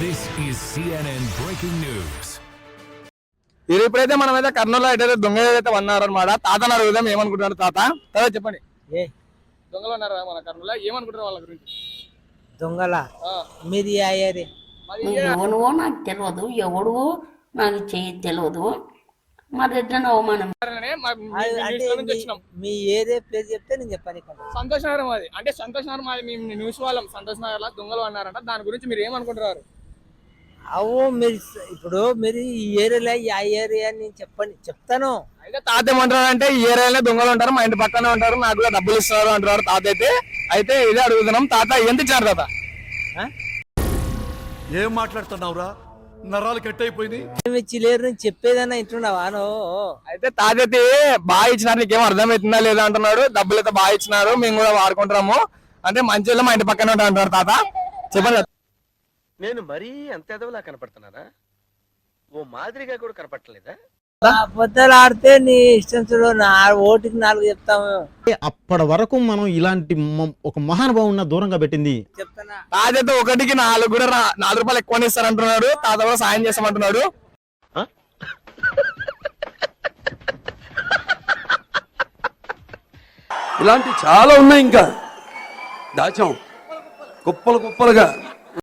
This is CNN breaking news. ఇప్పుడైతే మనమైతే కర్నూలులో అయితే దొంగ అయితే ఉన్నారు అనమాట. తాతను అడుగుదాం ఏమనుకుంటున్నారు తాత. తాత చెప్పండి. దొంగలు ఉన్నారా మన కర్నూలులో, ఏమనుకుంటారు వాళ్ళ గురించి? దొంగల మీది అయ్యారి ఎవనువో నాకు తెలియదు, ఎవడు నాకు తెలియదు. మా దగ్గర అవమానం. మీ ఏరియా పేరు చెప్తే నేను చెప్పాను. సంతోష్ నగర్ మాది, అంటే సంతోష్ నగర్ మాది. మేము న్యూస్ వాళ్ళం. సంతోష్ నగర్ లో దొంగలు అన్నారంట, దాని గురించి మీరు ఏమనుకుంటున్నారు? అవు మీరు ఇప్పుడు మీరు ఈ ఏరియాలో ఆ ఏరియా నేను చెప్తాను. అయితే తాత ఏమంటారు అంటే ఈ ఏరియాలో దొంగలు ఉంటారు, మా ఇంటి పక్కనే ఉంటారు, నాకు కూడా డబ్బులు ఇస్తారు అంటున్నారు తాత. అయితే ఇదే అడుగుతున్నాం. తాత ఎంత ఇచ్చారు తాత? ఏం మాట్లాడుతున్నావురా, నరాలు కట్ అయిపోయింది. ఏమి ఇచ్చిలేరు నేను చెప్పేదన్నా ఇంటున్నావా నువ్వు? అయితే తాత అయితే బాగా ఇచ్చినారు, నీకేం అర్థమవుతుందా లేదా అంటున్నాడు. డబ్బులు అయితే బాగా ఇచ్చినారు, మేము కూడా వాడుకుంటాము, అంటే మంచి మా ఇంటి పక్కనే ఉంటారు అంటారు తాత. చెప్పండి. నేను మరీ అంత ఎదవలా కనపడుతున్నారా? ఓ మాదిరిగా కూడా కనపడలేదా? అబద్ధాలు ఆడితే నీ ఇష్టం చూడు, నా ఓటుకి 4 చెప్తాము. అప్పటి వరకు మనం ఇలాంటి ఒక మహానుభావున్న దూరంగా పెట్టింది. చెప్తానా తాత ఒకటికి 4 కూడా 4 రూపాయలు ఎక్కువ ఇస్తారంటున్నాడు. తాత కూడా సాయం చేస్తామంటున్నాడు. ఇలాంటి చాలా ఉన్నాయి, ఇంకా దాచాం కుప్పలు కుప్పలుగా.